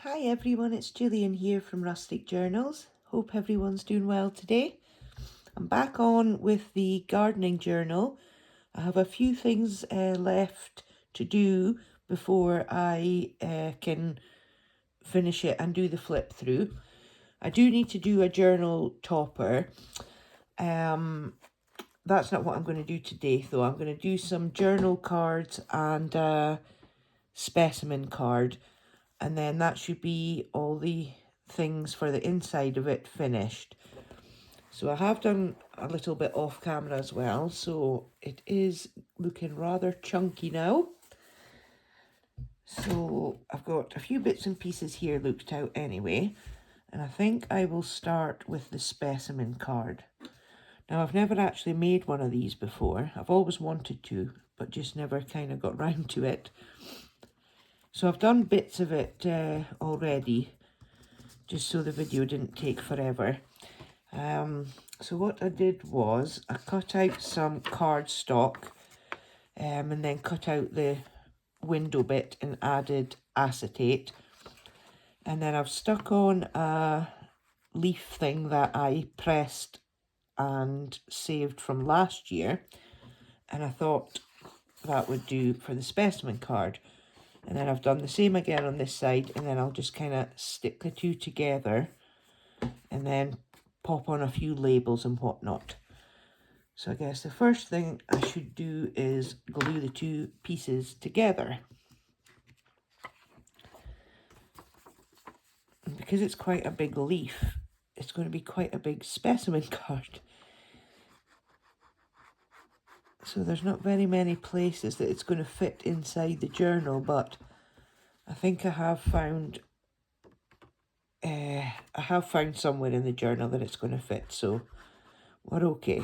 Hi everyone, it's Gillian here from Rustic Journals. Hope everyone's doing well today. I'm back on with the gardening journal. I have a few things left to do before I can finish it and do the flip through. I do need to do a journal topper. That's not what I'm going to do today though. I'm going to do some journal cards and a specimen card. And then that should be all the things for the inside of it finished. So I have done a little bit off camera as well, so it is looking rather chunky now. So I've got a few bits and pieces here looked out anyway, and I think I will start with the specimen card. Now I've never actually made one of these before. I've always wanted to, but just never kind of got round to it. So I've done bits of it already, just so the video didn't take forever. So what I did was I cut out some cardstock and then cut out the window bit and added acetate. And then I've stuck on a leaf thing that I pressed and saved from last year. And I thought that would do for the specimen card. And then I've done the same again on this side, and then I'll just kind of stick the two together and then pop on a few labels and whatnot. So I guess the first thing I should do is glue the two pieces together. And because it's quite a big leaf, it's going to be quite a big specimen card. So there's not very many places that it's going to fit inside the journal, but I think I have found somewhere in the journal that it's going to fit, so we're okay.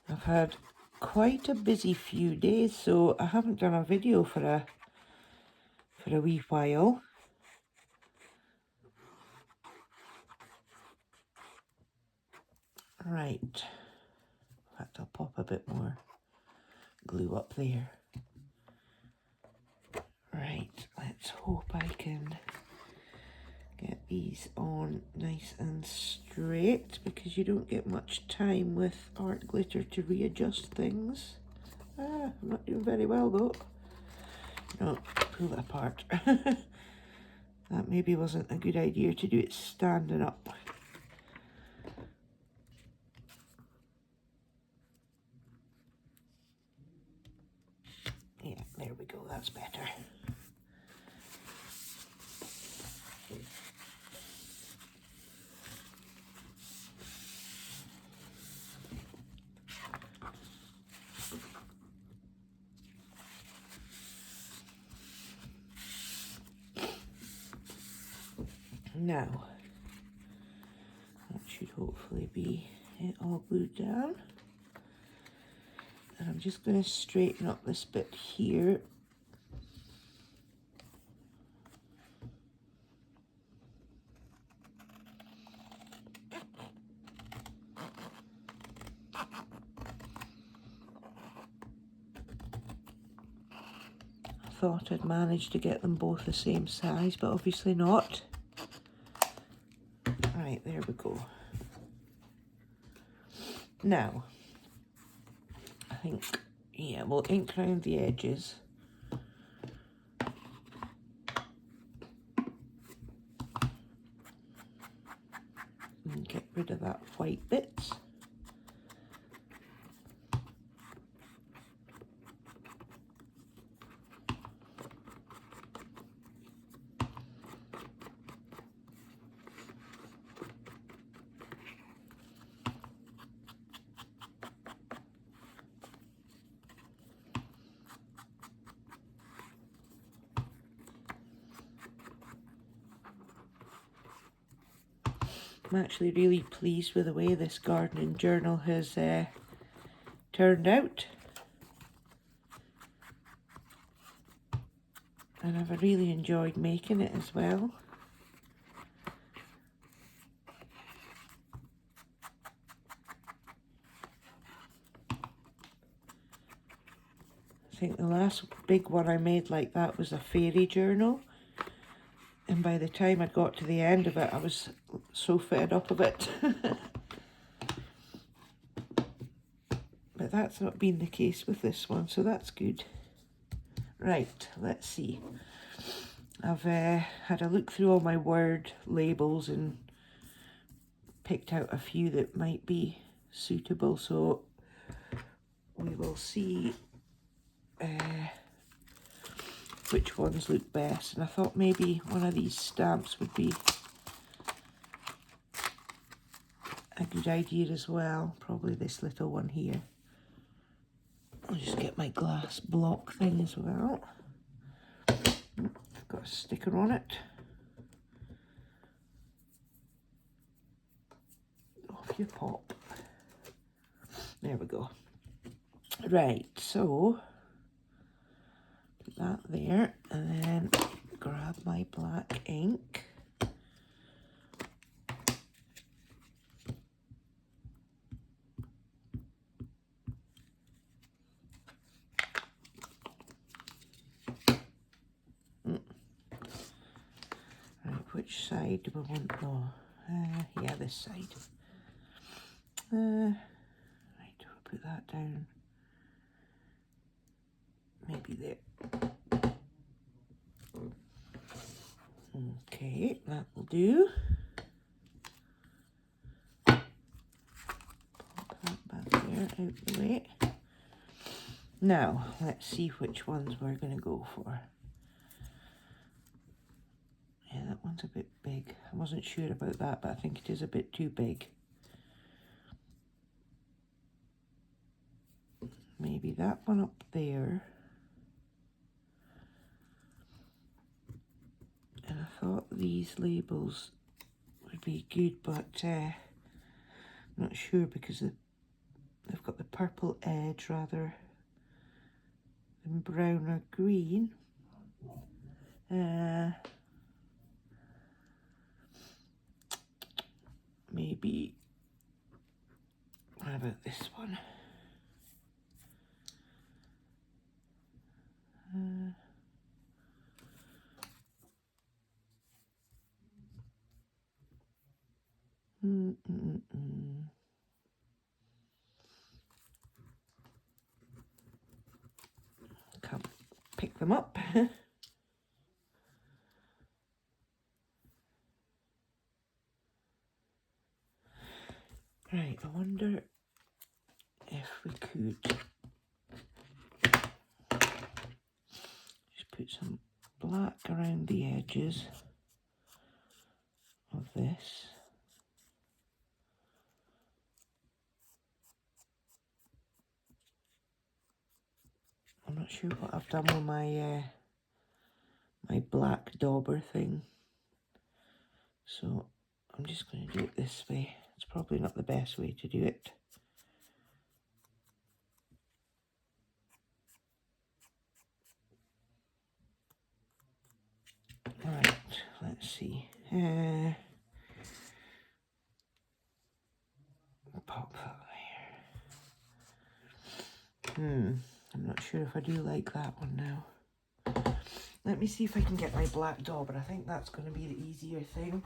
I've had quite a busy few days, so I haven't done a video for a wee while. Right, in fact I'll pop a bit more glue up there. Right, let's hope I can get these on nice and straight, because you don't get much time with art glitter to readjust things. I'm not doing very well though. No, pull it apart. That maybe wasn't a good idea to do it standing up. Yeah, there we go, that's better. Now, that should hopefully be it all glued down. And I'm just going to straighten up this bit here. I thought I'd managed to get them both the same size, but obviously not. Right, there we go. Now, I think, yeah, we'll ink around the edges. And get rid of that white bit. I'm actually really pleased with the way this gardening journal has turned out. And I've really enjoyed making it as well. I think the last big one I made like that was a fairy journal. And by the time I got to the end of it, I was so fed up of it. But that's not been the case with this one, so that's good. Right, let's see. I've had a look through all my word labels and picked out a few that might be suitable, so we will see which ones look best. And I thought maybe one of these stamps would be a good idea as well. Probably this little one here. I'll just get my glass block thing as well. I've got a sticker on it. Off you pop. There we go. Right, so put that there and then grab my black ink. Which side do we want? Oh, yeah, this side. Right, we'll put that down. Maybe there. Okay, that will do. Pop that back there out the way. Now, let's see which ones we're going to go for. Yeah, that one's a bit big. I wasn't sure about that, but I think it is a bit too big. Maybe that one up there. And I thought these labels would be good, but I'm not sure because they've got the purple edge rather than brown or green. Maybe, what about this one? Can't pick them up. Right, I wonder if we could just put some black around the edges of this. I'm not sure what I've done with my my black dauber thing, so I'm just going to do it this way. It's probably not the best way to do it. Right, let's see. Pop that there. I'm not sure if I do like that one now. Let me see if I can get my black dauber. I think that's going to be the easier thing.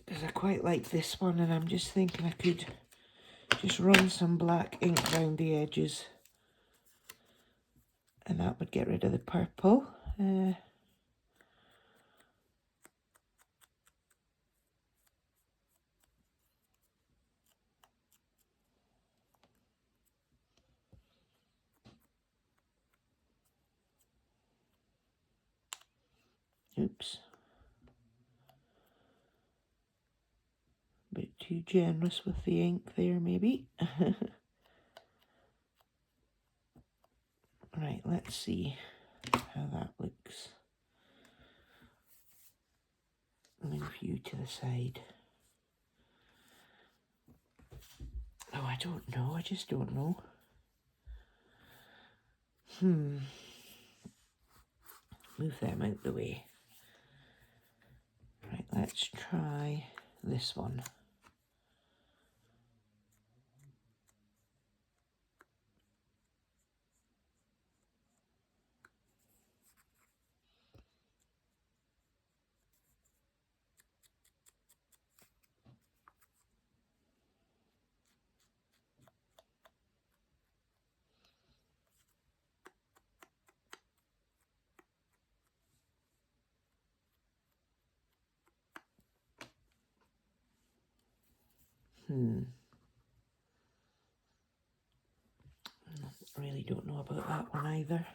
Because I quite like this one, and I'm just thinking I could just run some black ink around the edges. And that would get rid of the purple. Oops. A bit too generous with the ink there, maybe. Right, let's see how that looks. Move you to the side. Oh, I don't know. I just don't know. Move them out the way. Right, let's try this one. Really don't know about that one either.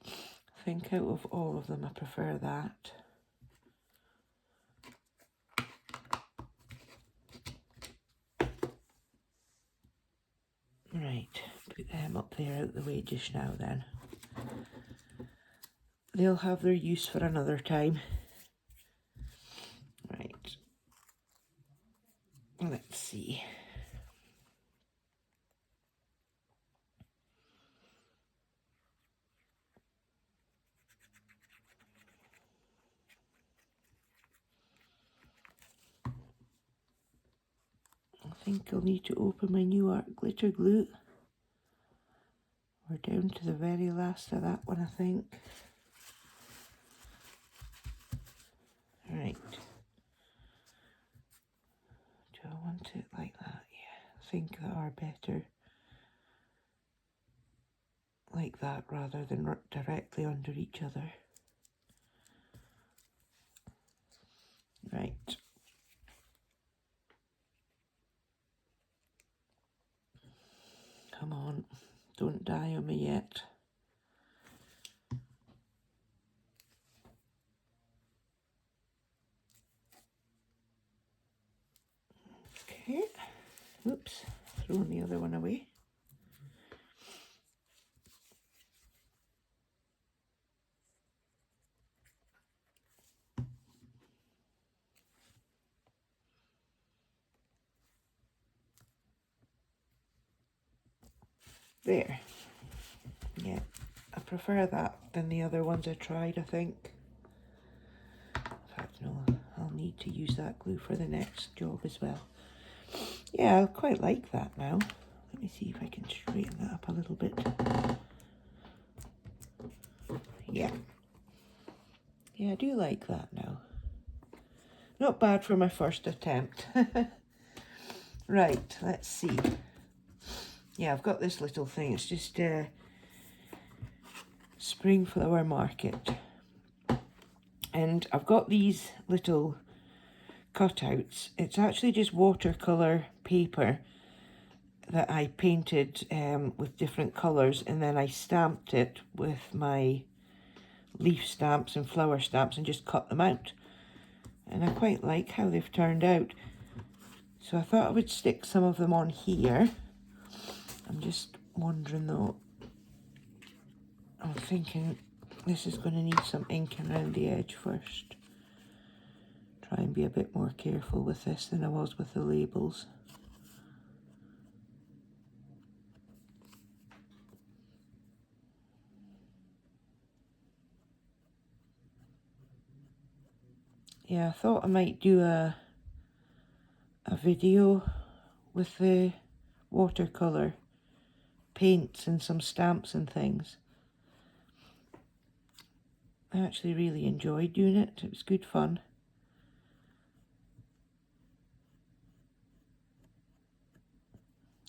I think out of all of them I prefer that. Right, put them up there out the way just now then. They'll have their use for another time. Right. Let's see. I think I'll need to open my new art glitter glue. We're down to the very last of that one, I think. Right. Do I want it like that? Yeah, I think that are better like that rather than directly under each other. Right. Come on, don't die on me yet. Okay. Oops, throwing the other one away. There. Yeah, I prefer that than the other ones I tried, I think. In fact, no, I'll need to use that glue for the next job as well. Yeah, I quite like that now. Let me see if I can straighten that up a little bit. Yeah. Yeah, I do like that now. Not bad for my first attempt. Right, let's see. Yeah, I've got this little thing. It's just Spring Flower Market. And I've got these little cutouts. It's actually just watercolour paper that I painted with different colours, and then I stamped it with my leaf stamps and flower stamps and just cut them out. And I quite like how they've turned out. So I thought I would stick some of them on here. I'm just wondering though, I'm thinking this is going to need some ink around the edge first. Try and be a bit more careful with this than I was with the labels. Yeah, I thought I might do a video with the watercolour paints and some stamps and things. I actually really enjoyed doing it. It was good fun.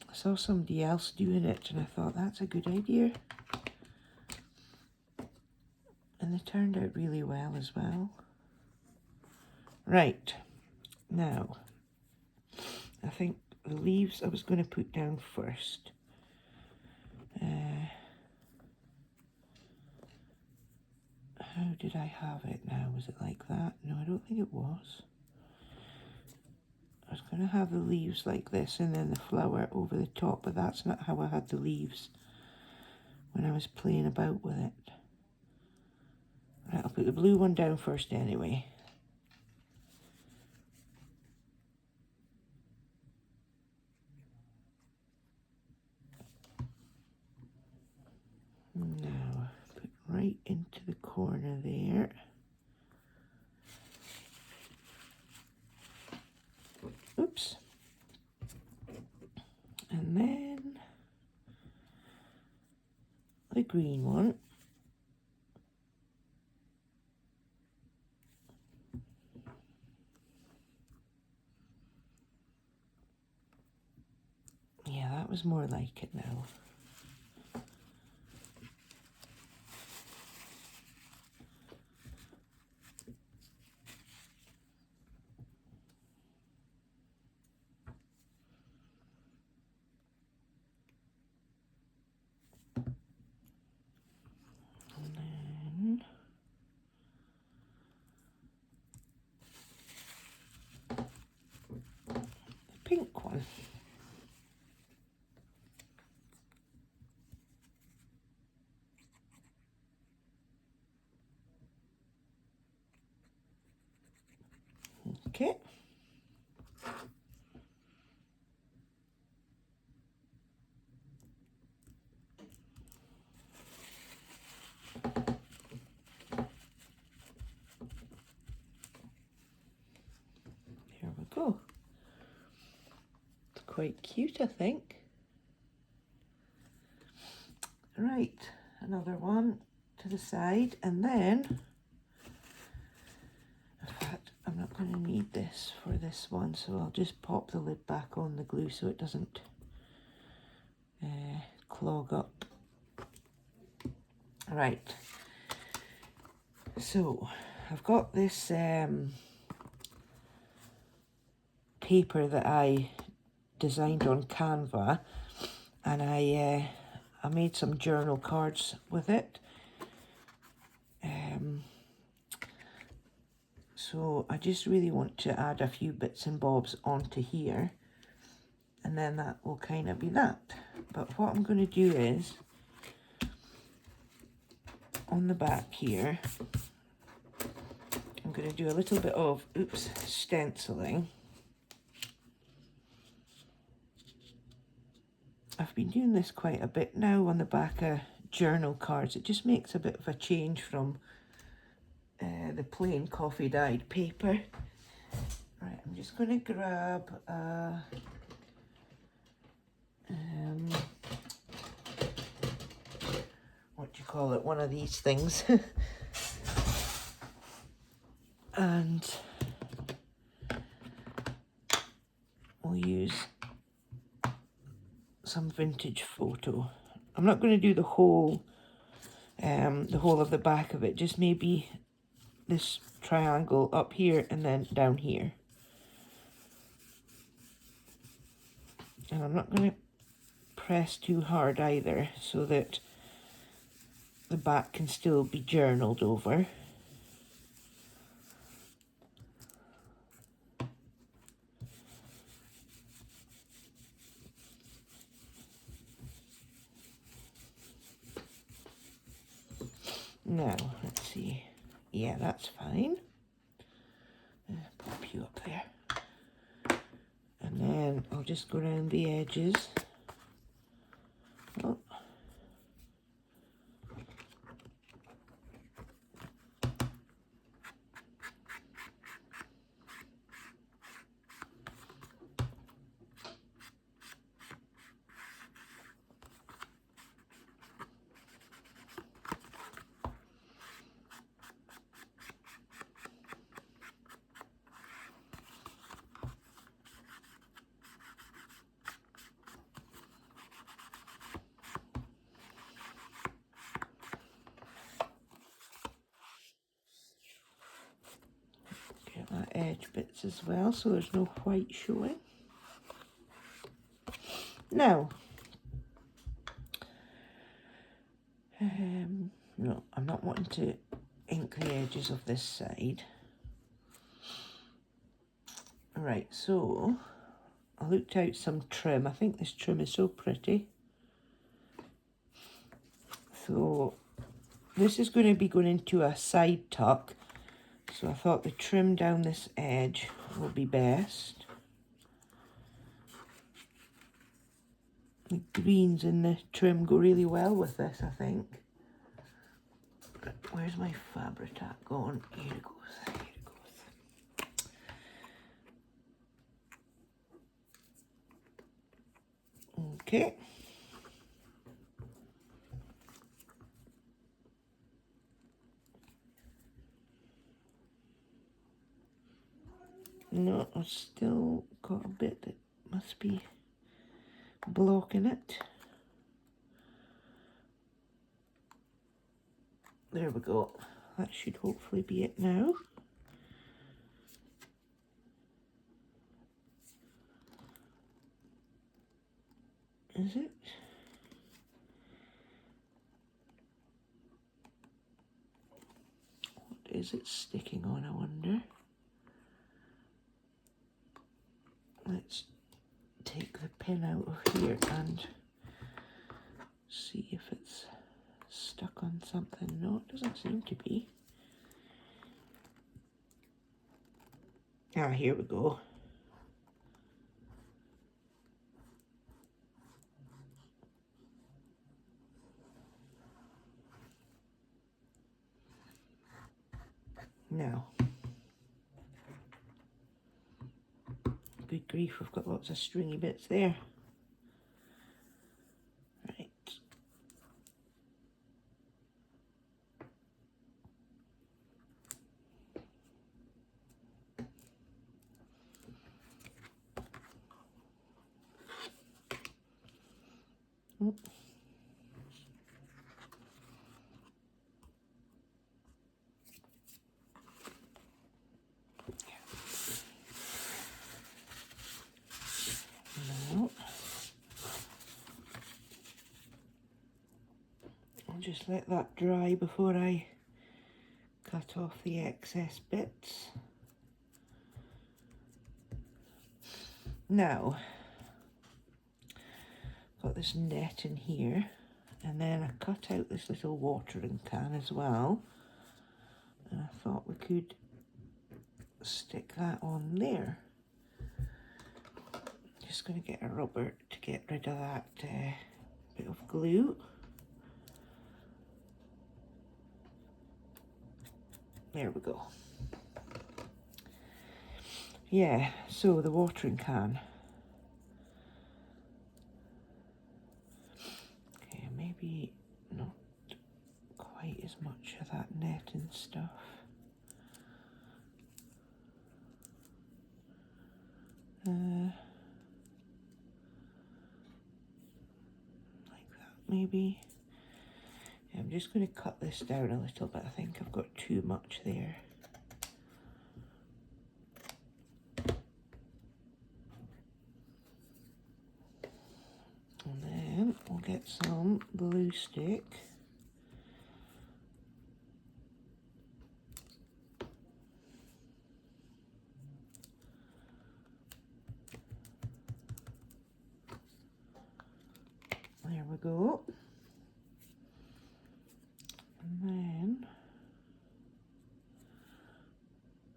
I saw somebody else doing it and I thought that's a good idea. And they turned out really well as well. Right, now I think the leaves I was going to put down first. How did I have it now? Was it like that? No, I don't think it was. I was going to have the leaves like this and then the flower over the top, but that's not how I had the leaves when I was playing about with it. Right, I'll put the blue one down first anyway. Now, put right into the corner there. Oops. And then the green one. Yeah, that was more like it now. Okay. There we go. It's quite cute, I think. Right, another one to the side, and then, in fact, I'm not going to need this for this one, so I'll just pop the lid back on the glue so it doesn't clog up. Right, so I've got this paper that I designed on Canva, and I made some journal cards with it. So I just really want to add a few bits and bobs onto here, and then that will kind of be that. But what I'm going to do is, on the back here, I'm going to do a little bit of, stenciling. I've been doing this quite a bit now on the back of journal cards. It just makes a bit of a change from the plain coffee dyed paper. Right, I'm just going to grab what do you call it, one of these things. And we'll use some vintage photo. I'm not going to do the whole of the back of it, just maybe this triangle up here and then down here. And I'm not going to press too hard either, so that the back can still be journaled over. Now, let's see. Yeah, that's fine. Pop you up there. And then I'll just go around the edges. Oh. Get my edge bits as well, so there's no white showing. Now, no, I'm not wanting to ink the edges of this side. Right, so I looked out some trim. I think this trim is so pretty. So this is going to be going into a side tuck. So I thought the trim down this edge will be best. The greens in the trim go really well with this, I think. Where's my Fabri-Tac gone? Here it goes, here it goes. Okay. No, I've still got a bit that must be blocking it. There we go. That should hopefully be it now. Is it? What is it sticking on, I wonder? Let's take the pin out of here and see if it's stuck on something. No, it doesn't seem to be. Ah, here we go. Now, good grief, we've got lots of stringy bits there. Right. Oop. No. I'll just let that dry before I cut off the excess bits. Now, got this net in here, and then I cut out this little watering can as well, and I thought we could stick that on there. Just going to get a rubber to get rid of that bit of glue. There we go. Yeah, so the watering can. Okay, maybe not quite as much of that net and stuff. Like that maybe. Yeah, I'm just going to cut this down a little bit. I think I've got too much there. And then we'll get some glue stick. There we go. And then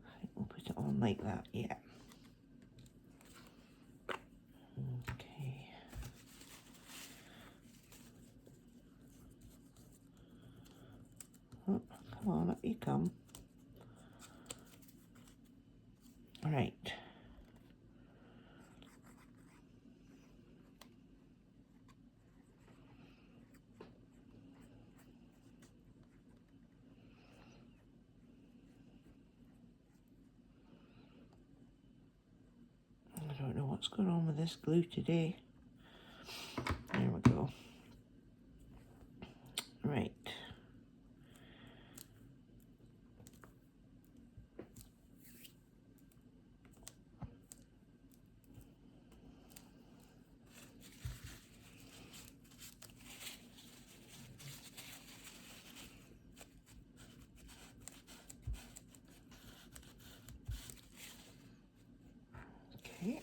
I think we'll put it on like that, yeah. Okay. Oh, come on, up you come. All right. I don't know what's going on with this glue today. There we go. Right. Okay.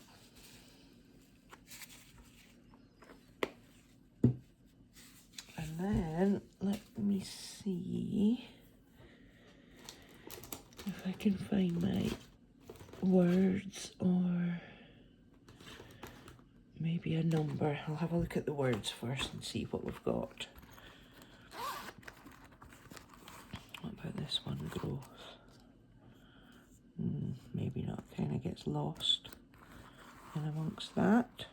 And then let me see if I can find my words or maybe a number. I'll have a look at the words first and see what we've got. What about this one, growth? Maybe not, kind of gets lost in amongst that.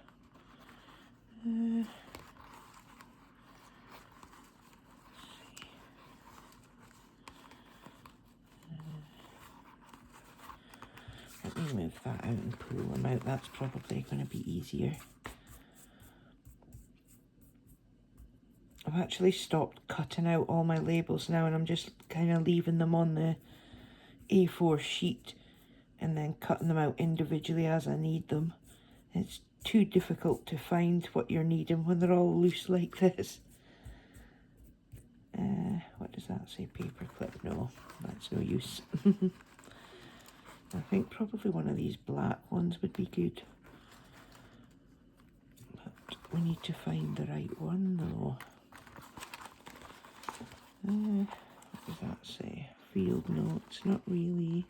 Let me move that out and pull them out. That's probably going to be easier. I've actually stopped cutting out all my labels now, and I'm just kind of leaving them on the A4 sheet and then cutting them out individually as I need them. It's too difficult to find what you're needing when they're all loose like this. What does that say? Paperclip? No, that's no use. I think probably one of these black ones would be good. But we need to find the right one though. What does that say? Field notes, not really.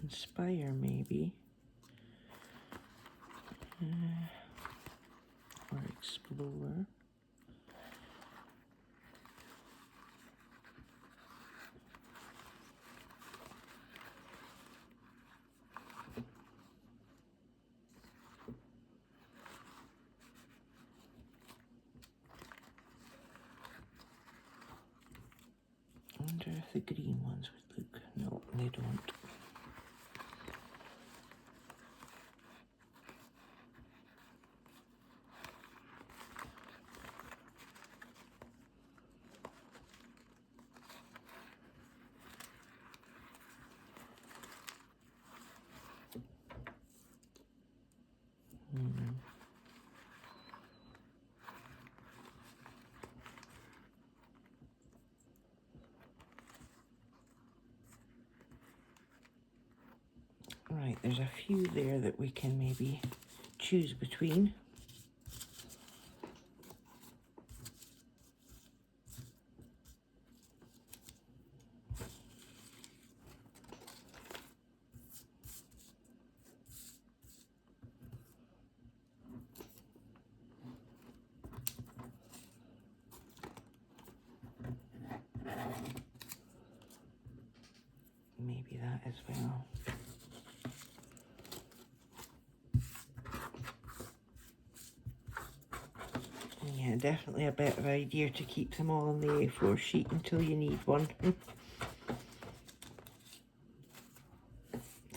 Inspire, maybe. Or explore. I wonder if the green ones would look. No, they don't. Right, there's a few there that we can maybe choose between. Maybe that as well. Yeah, definitely a better idea to keep them all on the A4 sheet until you need one.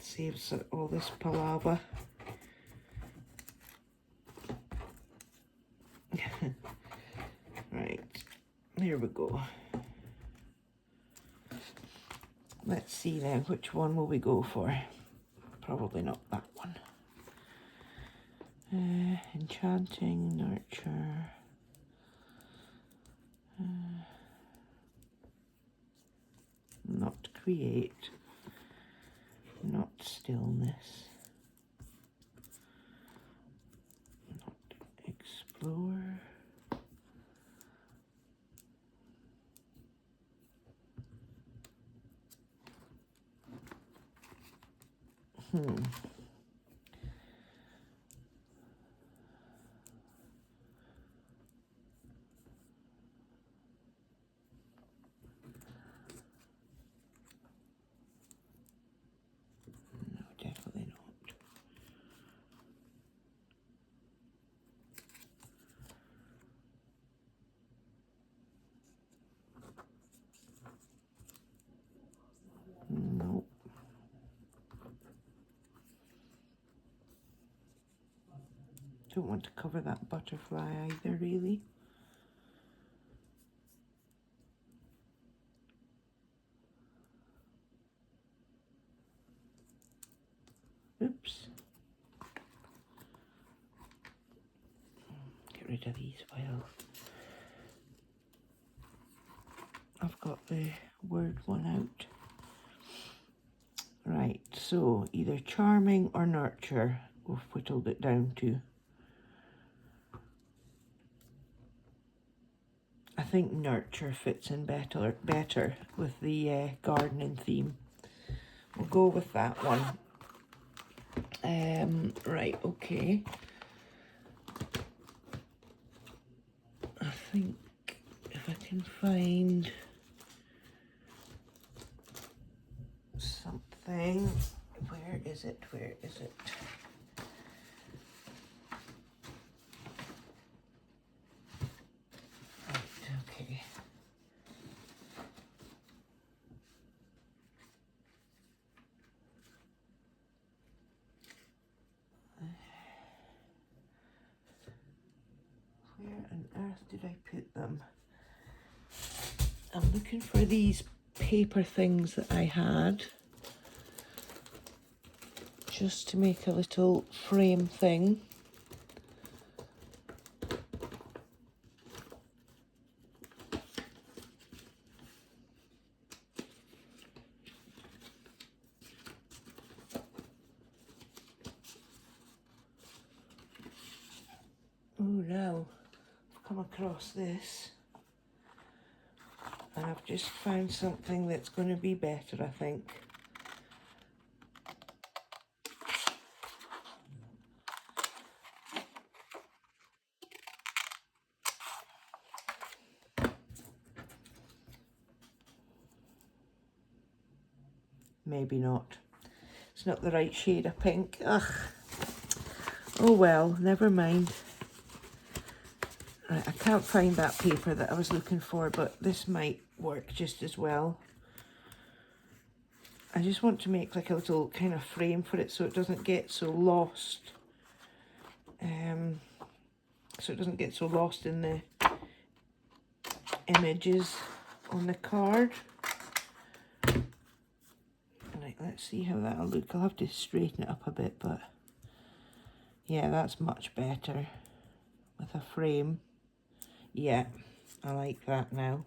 Saves all this palaver. Right, there we go. Let's see then, which one will we go for? Probably not that one. Enchanting, nurture. Not create. Not stillness. Not explore. No, definitely not. Nope. Don't want to cover that butterfly either, really. Oops. Get rid of these while I've got the word one out. Right, so either charming or nurture, we've whittled it down to. I think nurture fits in better with the gardening theme. We'll go with that one. Right, okay. I think if I can find something, where is it? Right, okay. Where on earth did I put them? I'm looking for these paper things that I had, just to make a little frame thing. Oh, now I've come across this, And I've just found something that's going to be better, I think. Maybe not. It's not the right shade of pink. Ugh. Oh well, never mind. Right, I can't find that paper that I was looking for, but this might work just as well. I just want to make like a little kind of frame for it so it doesn't get so lost. So it doesn't get so lost in the images on the card. Right, let's see how that'll look. I'll have to straighten it up a bit, but yeah, that's much better with a frame. Yeah, I like that now.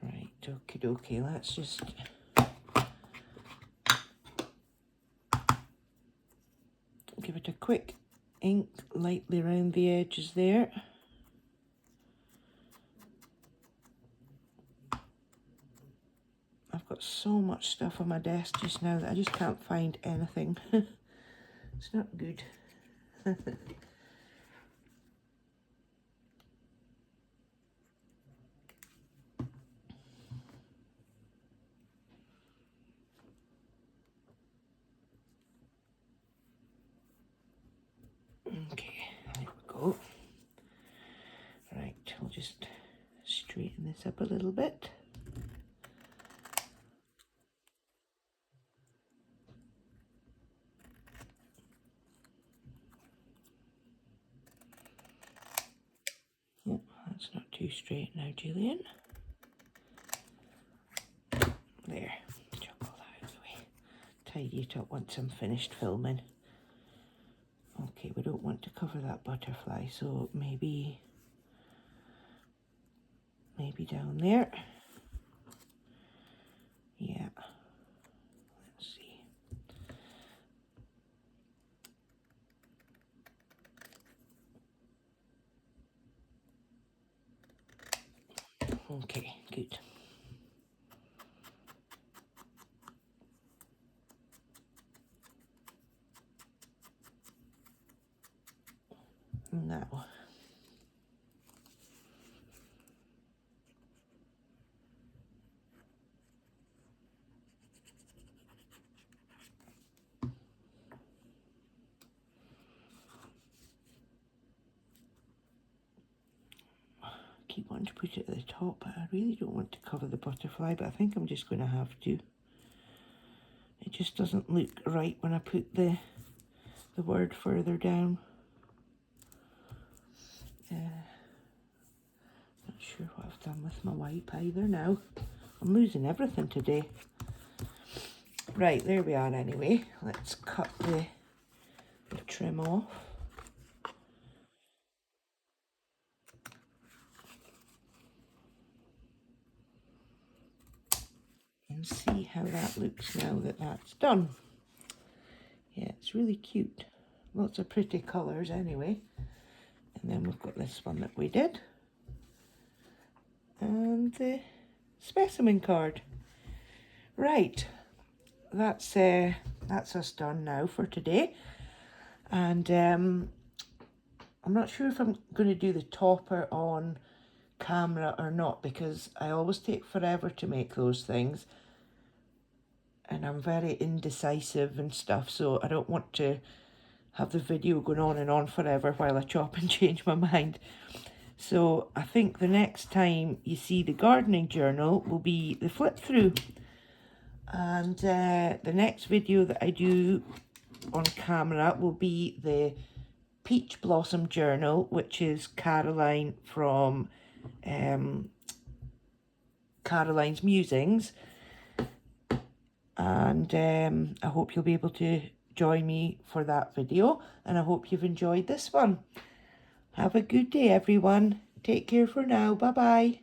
Right, okie dokie, let's just give it a quick ink lightly around the edges there. I've got so much stuff on my desk just now that I just can't find anything. It's not good. Okay, there we go. Right, we'll just straighten this up a little bit. Yep, that's not too straight now, Julian. There, chuck all that out of the way. Tidy it up once I'm finished filming. Okay, we don't want to cover that butterfly, so maybe down there. Yeah, let's see. Okay, good. Now, keep wanting to put it at the top, but I really don't want to cover the butterfly, but I think I'm just going to have to. It just doesn't look right when I put the word further down. Not sure what I've done with my wipe either now. I'm losing everything today. Right, there we are anyway. Let's cut the trim off. And see how that looks now that that's done. Yeah, it's really cute. Lots of pretty colours anyway. And then we've got this one that we did. And the specimen card. Right, that's us done now for today. And I'm not sure if I'm going to do the topper on camera or not, because I always take forever to make those things. And I'm very indecisive and stuff, so I don't want to have the video going on and on forever while I chop and change my mind. So I think the next time you see the gardening journal will be the flip through. And the next video that I do on camera will be the Peach Blossom Journal, which is Caroline from Caroline's Musings. And I hope you'll be able to join me for that video, and I hope you've enjoyed this one. Have a good day, everyone. Take care for now. Bye-bye.